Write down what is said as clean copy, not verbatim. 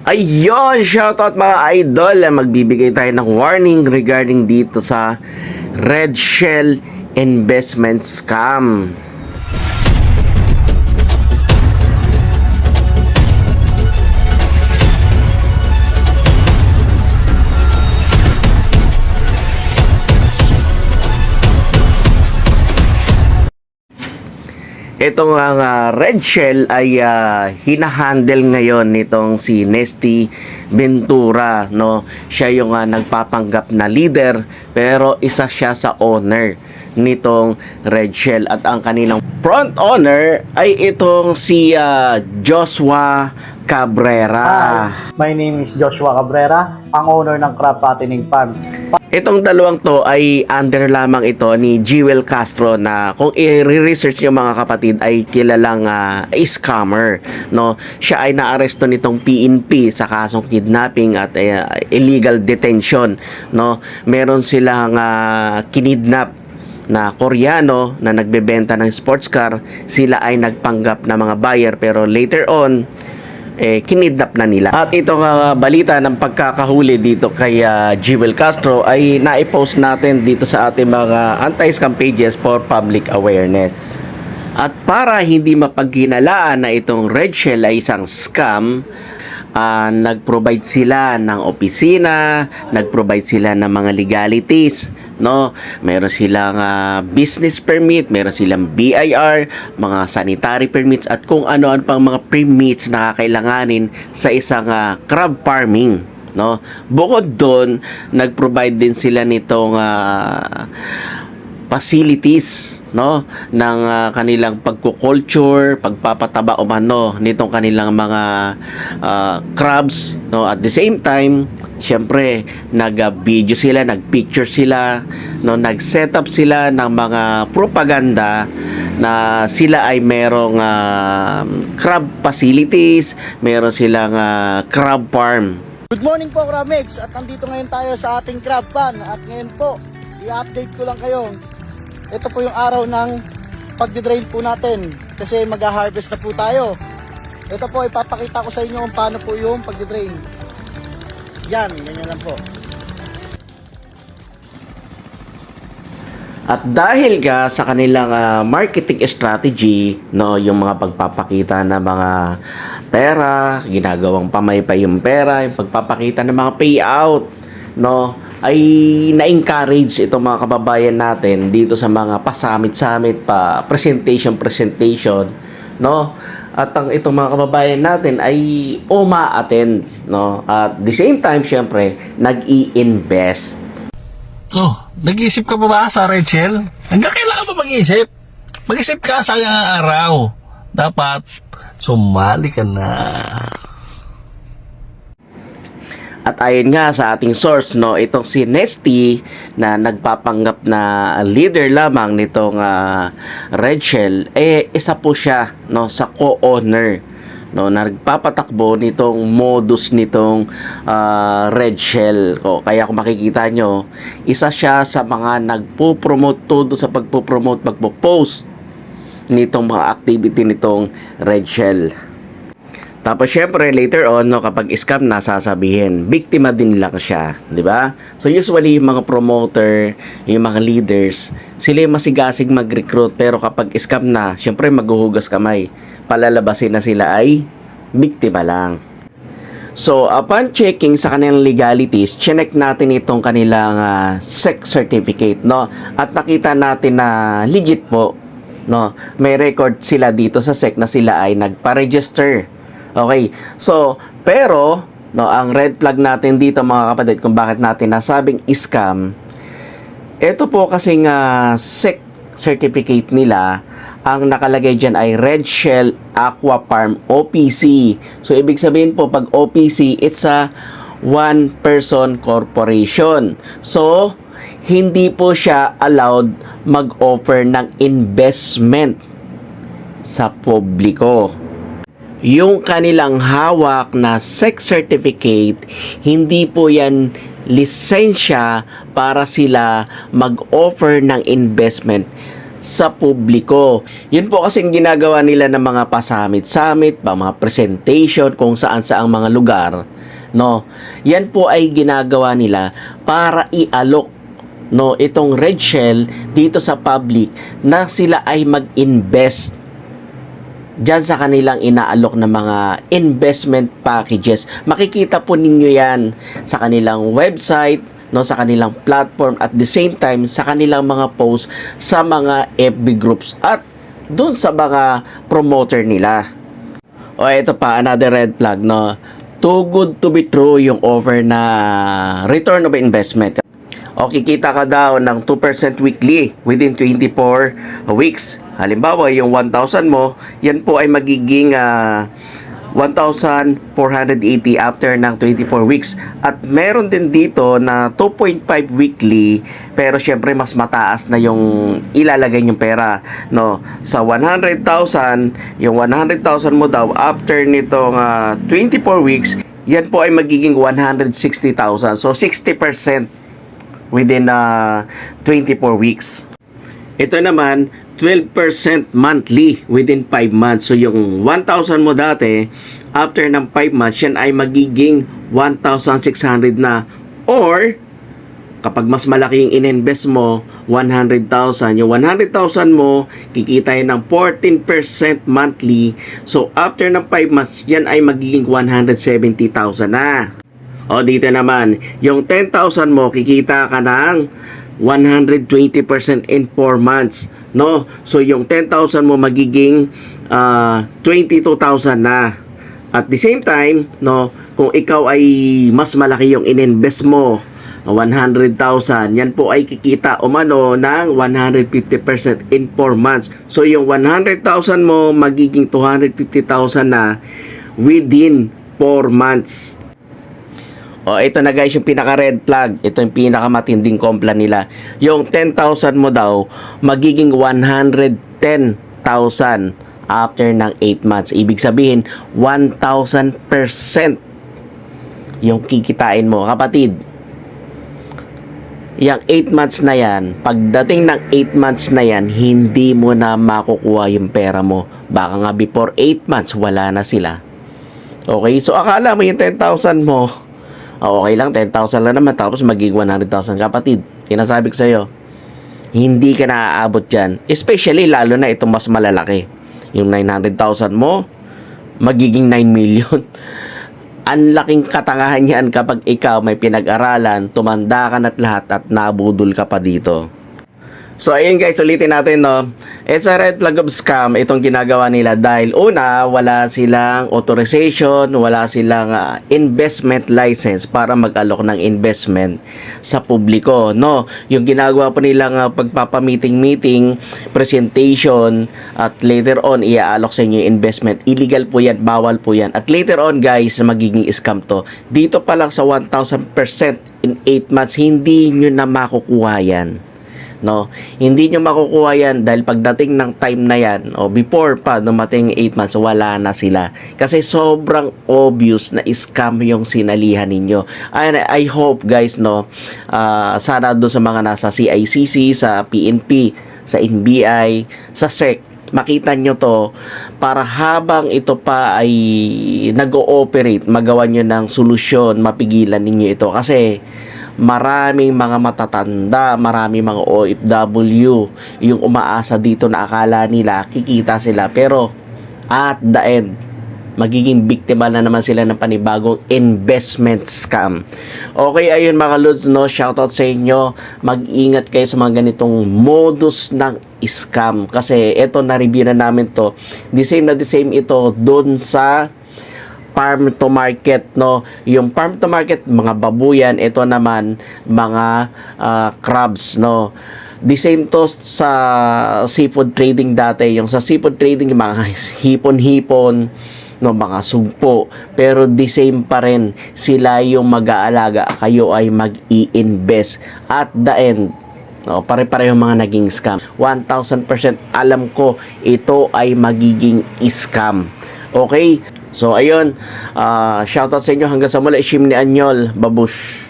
Ayun, shoutout mga idol. Magbibigay tayo ng warning regarding dito sa Red Shell Investment Scam. Itong Red Shell ay hinahandle ngayon nitong si Nesty Ventura, no? Siya yung nagpapanggap na leader, pero isa siya sa owner nitong Red Shell, at ang kanilang front owner ay itong si Joshua Cabrera. My name is Joshua Cabrera, ang owner ng Crab Fattening Farm. Itong dalawang to ay under lamang ito ni Jewel Castro, na kung i-research nyo mga kapatid ay kilalang scammer, no? Siya ay naaresto nitong PNP sa kasong kidnapping at illegal detention, no? Meron silang kinidnap na Koreano na nagbebenta ng sports car. Sila ay nagpanggap na mga buyer, pero later on kinidnap na nila. At itong balita ng pagkakahuli dito kay Jewel Castro ay naipost natin dito sa ating mga anti-scam pages for public awareness. At para hindi mapagkinalaan na itong Red Shell ay isang scam, nag-provide sila ng opisina, nag-provide sila ng mga legalities, no? Meron silang business permit, meron silang BIR, mga sanitary permits, at kung ano-ano pang mga permits na kakailanganin sa isang crab farming, no? Bukod doon, nag-provide din sila nitong facilities, no, ng kanilang pagkukulture, pagpapataba o mano nitong kanilang mga crabs, no. At the same time, syempre nag-video sila, nag-picture sila, no, nag-setup sila ng mga propaganda na sila ay merong crab facilities, meron silang crab farm. Good morning po, Crabmex, at nandito ngayon tayo sa ating crab pan. At ngayon po, i-update ko lang kayo. Ito po yung araw ng pagdidrain po natin kasi mag-harvest na po tayo. Ito po, ipapakita ko sa inyo kung paano po yung pagdidrain. Yan, ganyan lang po. At dahil ka sa kanilang marketing strategy, no, yung mga pagpapakita ng mga pera, ginagawang pamaypay yung pera, yung pagpapakita ng mga payout, no, ay na-encourage itong mga kababayan natin dito sa mga pasamit-samit, pa presentation, no? At ang itong mga kababayan natin ay uma-attend, no? At the same time, syempre, nag-i-invest. Oh, nag-iisip ka pa ba sa Rachel? Hanggang kailangan ba mag-iisip? Mag-isip ka, sayang ang araw. Dapat sumali ka na. At ayon nga sa ating source, no, itong si Nesty na nagpapanggap na leader lamang nitong Red Shell, isa po siya, no, sa co-owner, no, na nagpapatakbo nitong modus nitong Red Shell. Kaya kung makikita nyo, isa siya sa mga nagpo-promote, todo sa pagpo-promote, magpo-post nitong mga activity nitong Red Shell. Tapos syempre later on, no, kapag scam na, sasabihin biktima din lang siya, di ba? So usually yung mga promoter, yung mga leaders, sila yung masigasig mag-recruit, pero kapag scam na, syempre maghuhugas kamay. Palalabasin na sila ay biktima lang. So upon checking sa kanilang legalities, check natin itong kanilang SEC certificate, no? At nakita natin na legit po, no? May record sila dito sa SEC na sila ay nagpa-register. Okay, so, pero, no, ang red flag natin dito mga kapatid kung bakit natin nasabing scam, ito po kasing SEC certificate nila, ang nakalagay dyan ay Red Shell Aqua Farm OPC. So, ibig sabihin po, pag OPC, it's a one-person corporation. So, hindi po siya allowed mag-offer ng investment sa publiko. Yung kanilang hawak na SEC certificate, hindi po yan lisensya para sila mag-offer ng investment sa publiko. Yun po kasing ginagawa nila ng mga pasamit-samit, mga presentation kung saan-saang mga lugar. no. Yan po ay ginagawa nila para i-alok, no, itong Red Shell dito sa public na sila ay mag-invest dyan sa kanilang inaalok na mga investment packages. Makikita po ninyo yan sa kanilang website, no, sa kanilang platform, at the same time sa kanilang mga posts sa mga FB groups at doon sa mga promoter nila. O ito pa, another red flag, no. Too good to be true yung offer na return of investment. O kikita ka daw ng 2% weekly within 24 weeks. Halimbawa, yung 1,000 mo, yan po ay magiging 1,480 after ng 24 weeks. At meron din dito na 2.5 weekly, pero syempre mas mataas na yung ilalagay yung pera, no. Sa 100,000, yung 100,000 mo daw after nitong 24 weeks, yan po ay magiging 160,000. So 60% within 24 weeks. Ito naman 12% monthly within 5 months. So yung 1,000 mo dati, after ng 5 months, yan ay magiging 1,600 na. Or, kapag mas malaki yung ininvest mo, 100,000. Yung 100,000 mo, kikita yan ng 14% monthly. So after ng 5 months, yan ay magiging 170,000 na. O dito naman, yung 10,000 mo, kikita ka ng 120% in 4 months, no? So yung 10,000 mo magiging 22,000 na. At the same time, no, kung ikaw ay mas malaki yung ininvest mo, 100,000, yan po ay kikita umano ng 150% in 4 months. So yung 100,000 mo magiging 250,000 na within 4 months. O, ito na guys yung pinaka-red flag. Ito yung pinaka-matinding kompla nila. Yung 10,000 mo daw, magiging 110,000 after ng 8 months. Ibig sabihin, 1,000% yung kikitain mo. Kapatid, yung 8 months na yan, pagdating ng 8 months na yan, hindi mo na makukuha yung pera mo. Baka nga before 8 months, wala na sila. Okay? So, akala mo yung 10,000 mo, okay lang, 10,000 lang naman, tapos magiging 100,000. Kapatid, sinasabi ko sa'yo, hindi ka naaabot dyan. Especially, lalo na itong mas malalaki. Yung 900,000 mo, magiging 9 million. Ang laking katangahan yan kapag ikaw may pinag-aralan, tumanda ka na't lahat at nabudol ka pa dito. So ayun guys, ulitin natin, no. It's a red flag of scam itong ginagawa nila dahil una, wala silang authorization, wala silang investment license para mag-alok ng investment sa publiko, no. Yung ginagawa pa nilang pagpapamiting-meeting, presentation, at later on iaalok sa inyo yung investment. Illegal po yan, bawal po yan. At later on guys, magiging scam to. Dito pa lang sa 1,000% in 8 months, hindi nyo na makukuha yan. No, hindi nyo makukuha yan dahil pagdating ng time na yan o before pa dumating 8 months, wala na sila kasi sobrang obvious na scam yung sinalihan ninyo. And I hope guys, no, sana doon sa mga nasa CICC, sa PNP, sa NBI, sa SEC, makita nyo to para habang ito pa ay nag-ooperate, magawa nyo ng solusyon, mapigilan ninyo ito kasi maraming mga matatanda, maraming mga OFW yung umaasa dito na akala nila kikita sila, pero at the end magiging biktima na naman sila ng panibagong investment scam. Okay, ayun mga lods, no, shoutout sa inyo. Mag-ingat kayo sa mga ganitong modus ng scam kasi eto, na-review na namin to. The same ito doon sa farm to market, no. Yung farm to market, mga babuyan, ito naman mga crabs, no. The same to sa seafood trading dati. Yung sa seafood trading, yung mga hipon-hipon, no, mga sugpo. Pero the same pa rin, sila yung mag-aalaga, kayo ay mag-i-invest. At the end, no, pare-pareho mga naging scam. 1,000% alam ko ito ay magiging scam. Okay? So ayun, shoutout sa inyo, hanggang sa muli. Shim ni Anyol, babush.